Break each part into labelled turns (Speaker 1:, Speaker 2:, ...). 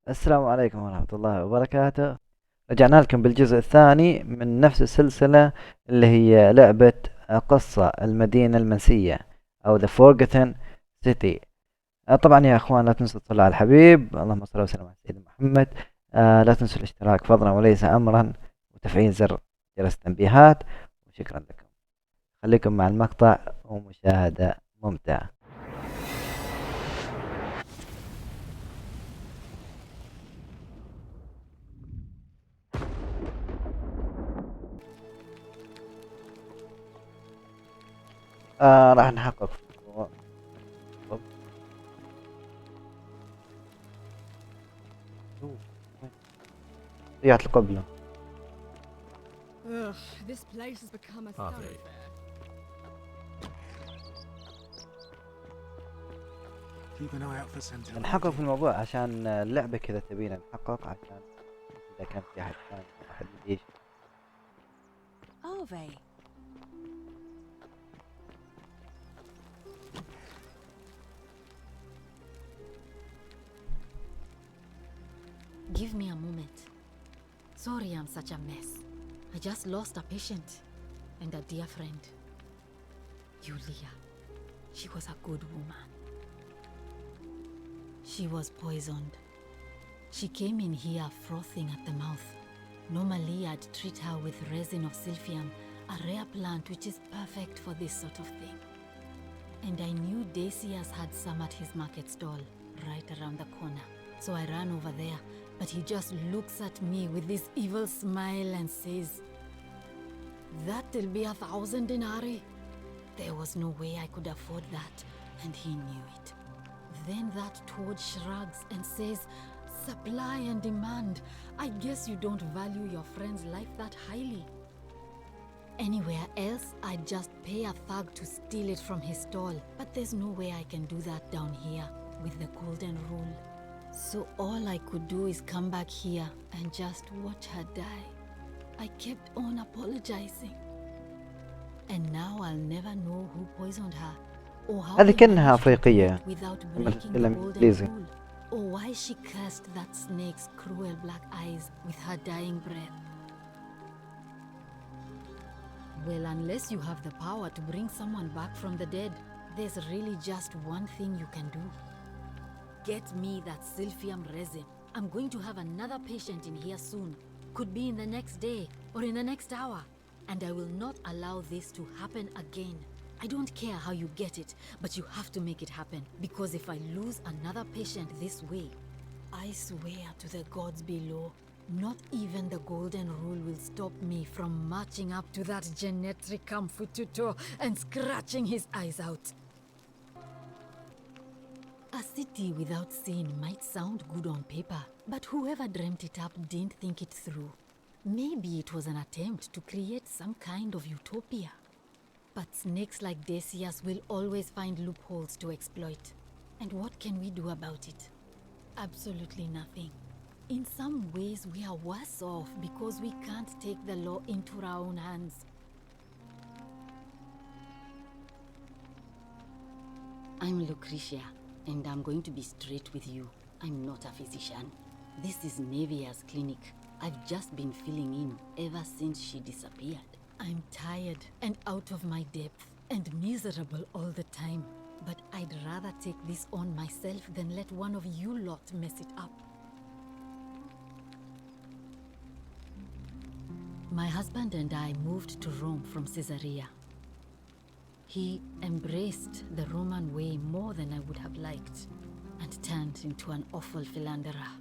Speaker 1: السلام عليكم ورحمة الله وبركاته. رجعنا لكم بالجزء الثاني من نفس السلسلة اللي هي لعبة قصة المدينة المنسية أو The Forgotten City. طبعا يا أخوان لا تنسوا الصلاة على الحبيب، اللهم صل وسلم على سيدنا محمد. لا تنسوا الاشتراك فضلا وليس أمرا، وتفعيل زر جرس التنبيهات. وشكرا لكم. خليكم مع المقطع ومشاهدة ممتعة. راح نحقق ضيعت القبلة.
Speaker 2: Ugh, this place has become a thoroughfare.
Speaker 3: Keep an eye out for Sentinel.
Speaker 1: نحقق في الموضوع عشان اللعبة كذا تبينا نحقق، عشان إذا كان في أحد ثاني أحد يعيش.
Speaker 2: Ove.
Speaker 4: Give me a moment. Sorry I'm such a mess. I just lost a patient and a dear friend. Julia. She was a good woman. She was poisoned. She came in here frothing at the mouth. Normally I'd treat her with resin of silphium, a rare plant which is perfect for this sort of thing. And I knew Decius had some at his market stall, right around the corner. So I ran over there, but he just looks at me with this evil smile and says, "That'll be 1,000 denarii." There was no way I could afford that, and he knew it. Then that toad shrugs and says, "Supply and demand. I guess you don't value your friend's life that highly." Anywhere else, I'd just pay a thug to steal it from his stall, but there's no way I can do that down here with the golden rule. So all I could do is come back here and just watch her die. I kept on apologizing. And now I'll never know who poisoned her, or how
Speaker 1: هذه
Speaker 4: they
Speaker 1: كانها
Speaker 4: managed to do
Speaker 1: أفريقية
Speaker 4: it without
Speaker 1: لما
Speaker 4: breaking the
Speaker 1: تتكلم
Speaker 4: golden
Speaker 1: إنجليزي.
Speaker 4: rule, or why she cursed that snake's cruel black eyes with her dying breath. Well, unless you have the power to bring someone back from the dead, there's really just one thing you can do. Get me that silphium resin. I'm going to have another patient in here soon. Could be in the next day or in the next hour. And I will not allow this to happen again. I don't care how you get it, but you have to make it happen. Because if I lose another patient this way, I swear to the gods below, not even the golden rule will stop me from marching up to that genetricum fututo and scratching his eyes out. A city without sin might sound good on paper, but whoever dreamt it up didn't think it through. Maybe it was an attempt to create some kind of utopia. But snakes like Decius will always find loopholes to exploit. And what can we do about it? Absolutely nothing. In some ways, we are worse off because we can't take the law into our own hands. I'm Lucretia, and I'm going to be straight with you. I'm not a physician. This is Nevia's clinic. I've just been filling in ever since she disappeared. I'm tired and out of my depth and miserable all the time. But I'd rather take this on myself than let one of you lot mess it up. My husband and I moved to Rome from Caesarea. He embraced the Roman way more than I would have liked and turned into an awful philanderer.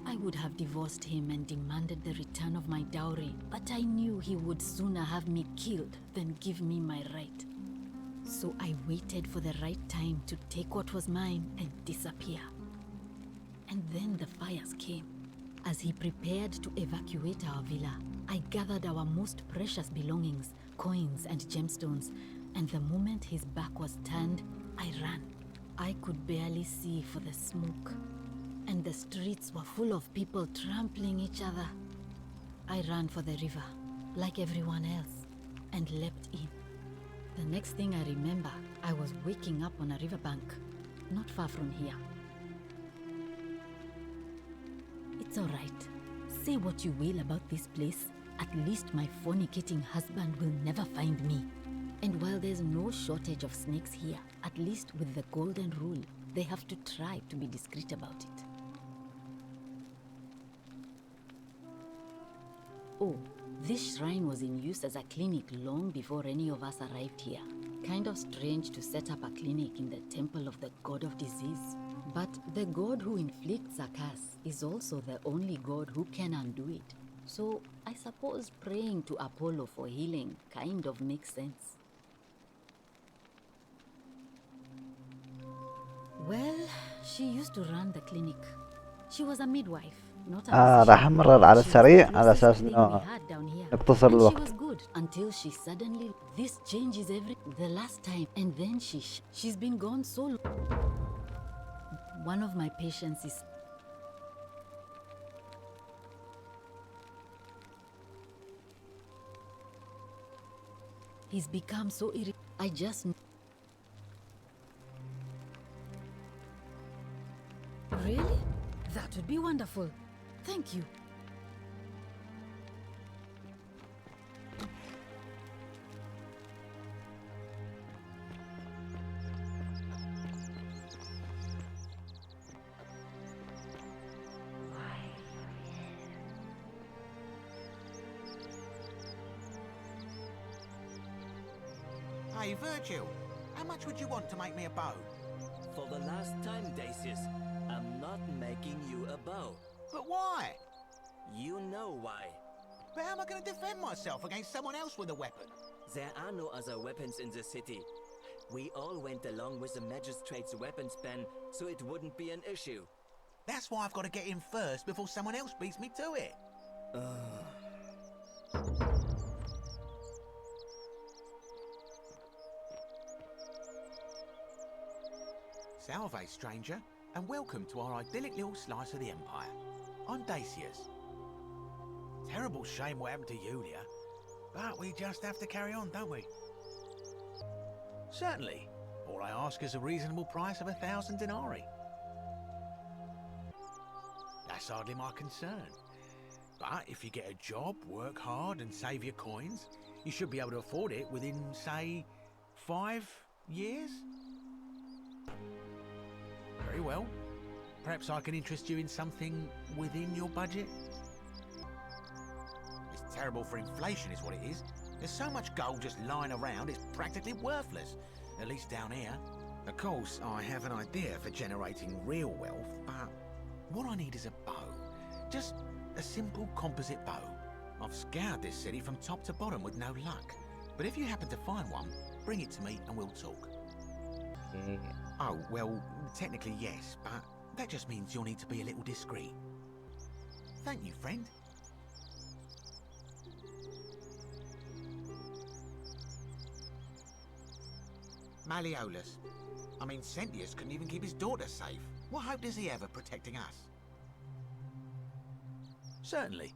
Speaker 4: I would have divorced him and demanded the return of my dowry, but I knew he would sooner have me killed than give me my right. So I waited for the right time to take what was mine and disappear. And then the fires came. As he prepared to evacuate our villa, I gathered our most precious belongings, coins and gemstones, and the moment his back was turned, I ran. I could barely see for the smoke, and the streets were full of people trampling each other. I ran for the river, like everyone else, and leapt in. The next thing I remember, I was waking up on a riverbank, not far from here. It's all right. Say what you will about this place. At least my fornicating husband will never find me. And while there's no shortage of snakes here, at least with the golden rule, they have to try to be discreet about it. Oh, this shrine was in use as a clinic long before any of us arrived here. Kind of strange to set up a clinic in the temple of the god of disease. But the god who inflicts a curse is also the only god who can undo it. So I suppose praying to Apollo for healing kind of makes sense. Well, she used to run the clinic. She was a midwife, not a
Speaker 1: راح
Speaker 4: physician.
Speaker 1: امرر على
Speaker 4: She was the
Speaker 1: السريع على
Speaker 4: closest
Speaker 1: اساس
Speaker 4: thing we
Speaker 1: انه
Speaker 4: had down here.
Speaker 1: نقتصر
Speaker 4: And she
Speaker 1: الوقت.
Speaker 4: was good until she suddenly this changes every the last time and then she's been gone so long. One of my patients is he's become so I just really? That would be wonderful. Thank you.
Speaker 5: Hey, Virgil, how much would you want to make me a bow?
Speaker 6: For the last time, Dacius, I'm not making you a bow.
Speaker 5: But why?
Speaker 6: You know why.
Speaker 5: But how am I going to defend myself against someone else with a weapon?
Speaker 6: There are no other weapons in the city. We all went along with the magistrate's weapons ban, so it wouldn't be an issue.
Speaker 5: That's why I've got to get in first before someone else beats me to it. Salve, stranger, and welcome to our idyllic little slice of the Empire. I'm Dacius. Terrible shame what happened to Yulia, but we just have to carry on, don't we? Certainly. All I ask is a reasonable price of 1,000 denarii. That's hardly my concern. But if you get a job, work hard and save your coins, you should be able to afford it within, say, 5 years? Very well. Perhaps I can interest you in something within your budget? It's terrible for inflation is what it is. There's so much gold just lying around, it's practically worthless. At least down here. Of course, I have an idea for generating real wealth, but what I need is a bow. Just a simple composite bow. I've scoured this city from top to bottom with no luck. But if you happen to find one, bring it to me and we'll talk. Oh, well, technically yes, but that just means you'll need to be a little discreet. Thank you, friend. Malleolus. I mean, Sentius couldn't even keep his daughter safe. What hope does he have of protecting us? Certainly.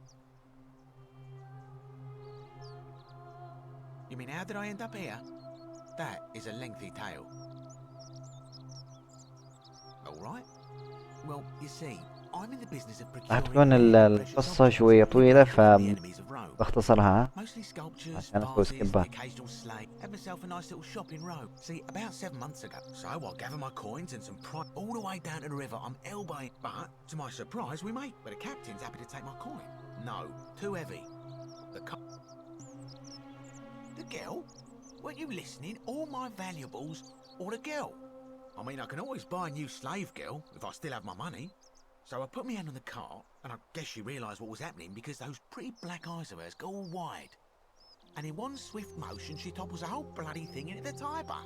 Speaker 5: You mean, how did I end up here? That is a lengthy tale. All right. Well, you see, I'm in the business of
Speaker 1: راح
Speaker 5: procuring
Speaker 1: تكون
Speaker 5: rare precious
Speaker 1: القصة
Speaker 5: objects
Speaker 1: شوية
Speaker 5: from the
Speaker 1: طويلة
Speaker 5: capture of the enemies of Rome.
Speaker 1: فبختصرها.
Speaker 5: Mostly sculptures,
Speaker 1: عشان أفوز
Speaker 5: vases, the
Speaker 1: كبها.
Speaker 5: occasional slate. Had myself a nice little shop in Rome. See, about 7 months ago. So I gather my coins and some pride all the way down to the river. I'm elbowing, but to my surprise, we make. But the captain's happy to take my coin. No, too heavy. The girl? Weren't you listening? All my valuables or the girl? I mean, I can always buy a new slave girl if I still have my money. So I put my hand on the cart, and I guess she realised what was happening because those pretty black eyes of hers go all wide. And in one swift motion, she topples the whole bloody thing into the Tiber.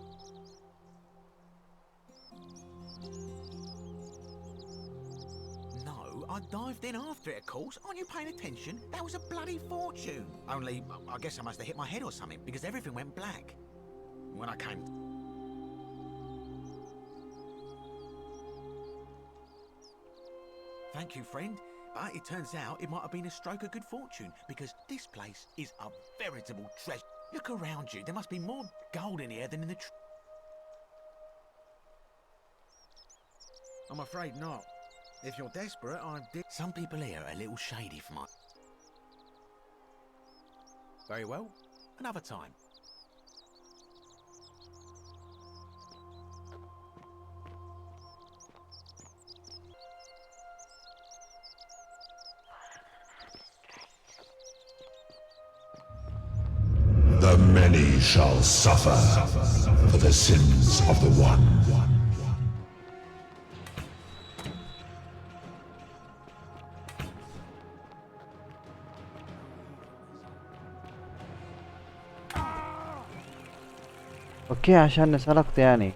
Speaker 5: No, I dived in after it, of course. Aren't you paying attention? That was a bloody fortune. Only, I guess I must have hit my head or something because everything went black. When I came... Thank you, friend. But it turns out it might have been a stroke of good fortune because this place is a veritable treasure. Look around you. There must be more gold in here than in the... I'm afraid not. If you're desperate, some people here are a little shady for my... Very well. Another time.
Speaker 7: The many shall suffer for the sins of the one.
Speaker 1: اوكي عشان سرقت يعني.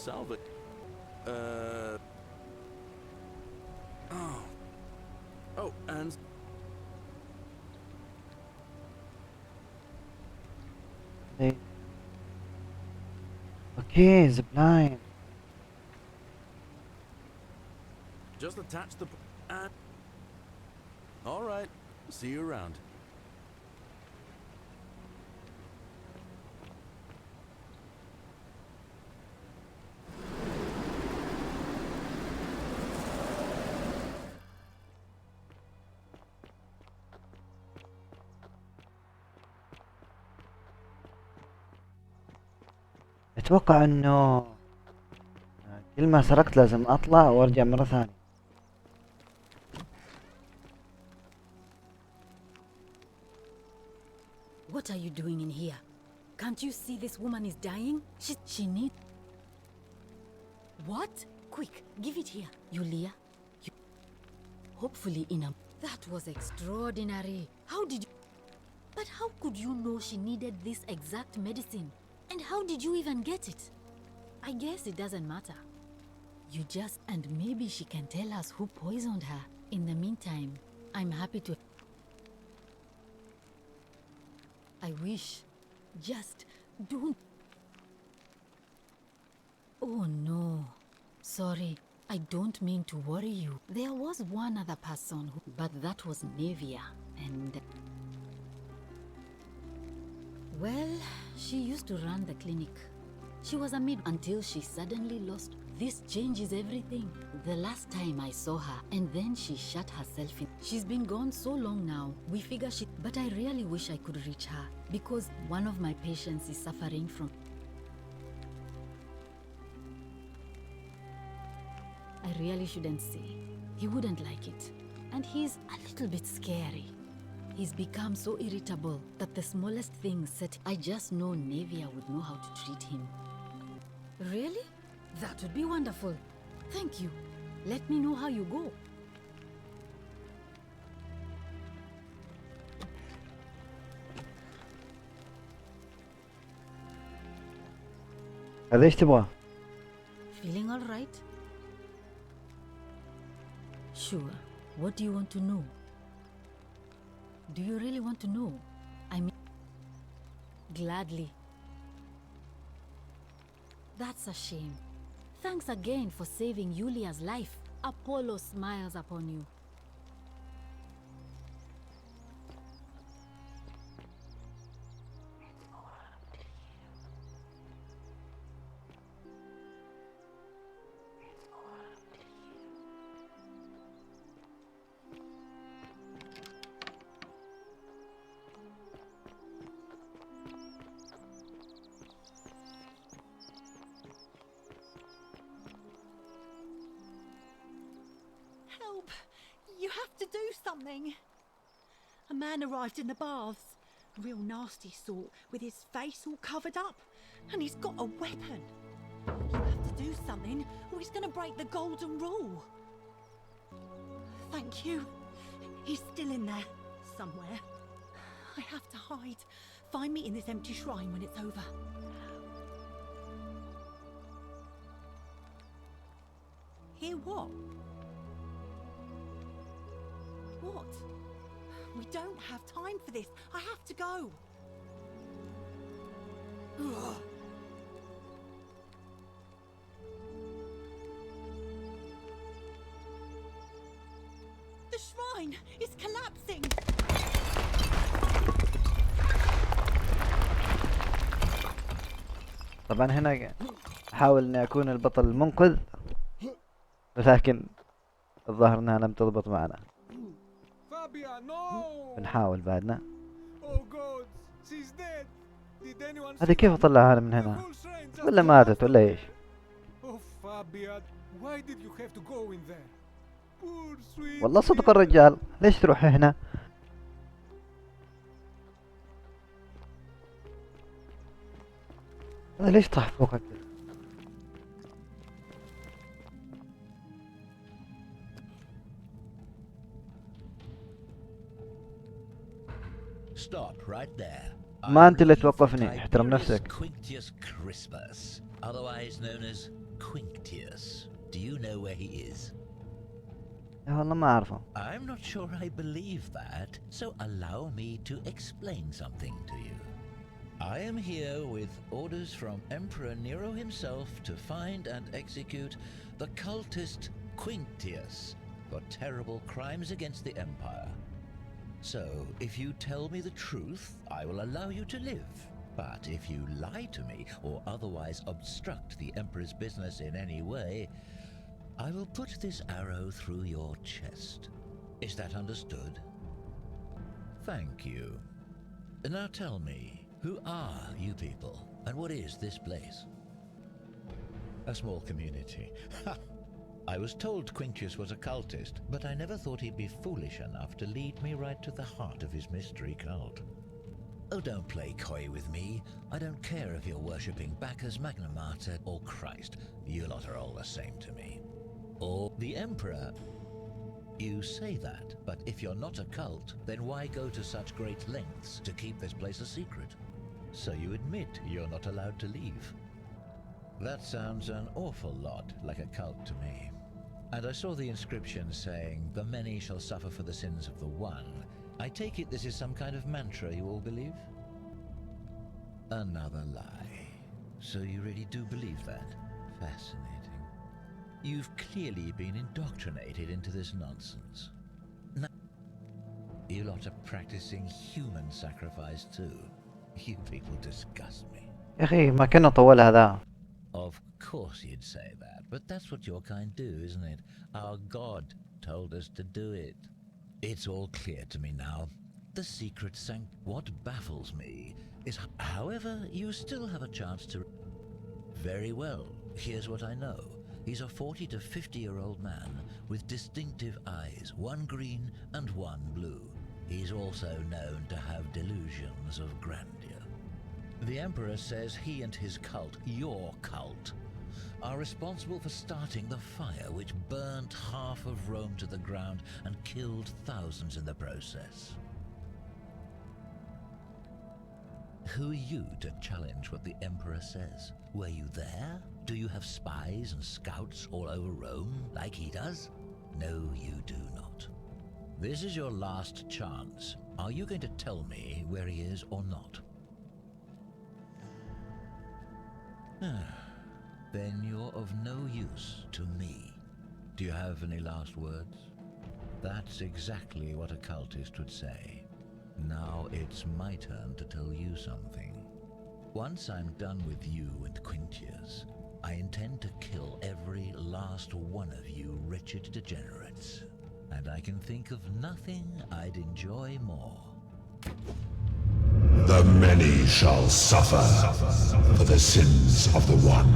Speaker 8: Salvik. Oh, and
Speaker 1: اوكي زبلاين.
Speaker 8: just attach the... and... All right. See you around.
Speaker 1: اتوقع انه كل ما سرقت لازم اطلع وارجع مرة ثانية.
Speaker 4: What are you doing in here? Can't you see this woman is dying? She needs... What? Quick, give it here. Yulia. Hopefully in a... That was extraordinary. How did you... But how could you know she needed this exact medicine? And how did you even get it? I guess it doesn't matter. You just... And maybe she can tell us who poisoned her. In the meantime, I'm happy to... I wish. Just don't... Oh no. Sorry. I don't mean to worry you. There was one other person who... But that was Nevia. And... Well, she used to run the clinic. She was a maid until she suddenly lost. This changes everything. The last time I saw her, and then she shut herself in. She's been gone so long now. We figure she... But I really wish I could reach her, because one of my patients is suffering from... I really shouldn't say. He wouldn't like it. And he's a little bit scary. He's become so irritable that the smallest thing set... I just know Nevia would know how to treat him. Really? That would be wonderful. Thank you. Let me know how you go.
Speaker 1: هذا ايش تبغى؟
Speaker 4: Feeling all right? Sure. What do you want to know? Do you really want to know? I mean... Gladly. That's a shame. Thanks again for saving Yulia's life. Apollo smiles upon you.
Speaker 9: Help! You have to do something. A man arrived in the baths. A real nasty sort, with his face all covered up. And he's got a weapon. You have to do something, or he's gonna break the golden rule. Thank you. He's still in there, somewhere. I have to hide. Find me in this empty shrine when it's over. Hear what? What? We don't have time for this. I have to go. Ugh. The shrine is collapsing.
Speaker 1: طبعا هنا احاول اني اكون البطل المنقذ، لكن الظاهر انها لم تضبط معنا. بنحاول بعدنا. هذه كيف اطلعها من هنا؟ ولا ماتت ولا ايش؟ والله صدق الرجال، ليش تروح هنا؟ هذا ليش طاح فوقك؟
Speaker 7: Stop right there.
Speaker 1: ما انت اللي توقفني، احترم نفسك.
Speaker 7: Quinctius Crispus, otherwise known as Quinctius. Do you know where he is?
Speaker 1: والله ما أعرفه.
Speaker 7: I'm not sure I believe that, so allow me to explain something to you. I am here with orders from Emperor Nero himself to find and execute the cultist Quinctius for terrible crimes against the Empire. So, if you tell me the truth, I will allow you to live. But if you lie to me or otherwise obstruct the Emperor's business in any way, I will put this arrow through your chest. Is that understood? Thank you. Now tell me, who are you people, and what is this place? A small community. I was told Quinctius was a cultist, but I never thought he'd be foolish enough to lead me right to the heart of his mystery cult. Oh, don't play coy with me. I don't care if you're worshipping Bacchus, Magna Mater, or Christ. You lot are all the same to me. Or the Emperor. You say that, but if you're not a cult, then why go to such great lengths to keep this place a secret? So you admit you're not allowed to leave. That sounds an awful lot like a cult to me. And I saw the inscription saying, "The many shall suffer for the sins of the one." I take it this is some kind of mantra you all believe? Another lie. So you really do believe that? Fascinating. You've clearly been indoctrinated into this nonsense. Now, you lot are practicing human sacrifice too. You people disgust me.
Speaker 1: يا أخي ما كنا طولها ذا.
Speaker 7: Of course you'd say that, but that's what your kind do, isn't it? Our God told us to do it. It's all clear to me now. The secret what baffles me is, however, you still have a chance to... Very well, here's what I know. He's a 40 to 50-year-old man with distinctive eyes, one green and one blue. He's also known to have delusions of grandeur. The Emperor says he and his cult, your cult, are responsible for starting the fire which burnt half of Rome to the ground and killed thousands in the process. Who are you to challenge what the Emperor says? Were you there? Do you have spies and scouts all over Rome like he does? No, you do not. This is your last chance. Are you going to tell me where he is or not? Then you're of no use to me. Do you have any last words? That's exactly what a cultist would say. Now it's my turn to tell you something. Once I'm done with you and Quinctius, I intend to kill every last one of you wretched degenerates. And I can think of nothing I'd enjoy more. The many shall suffer for the sins of the one.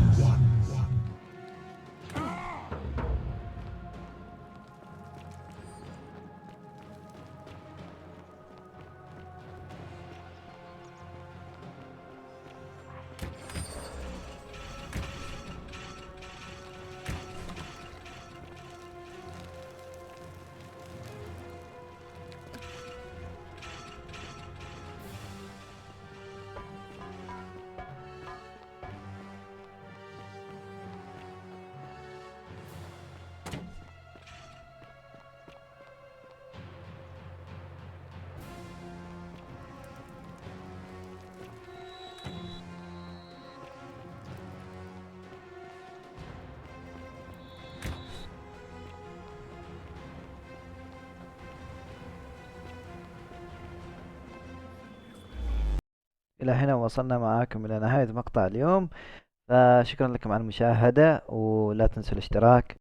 Speaker 1: إلى هنا وصلنا معاكم إلى نهاية مقطع اليوم، فشكرا لكم على المشاهدة، ولا تنسوا الاشتراك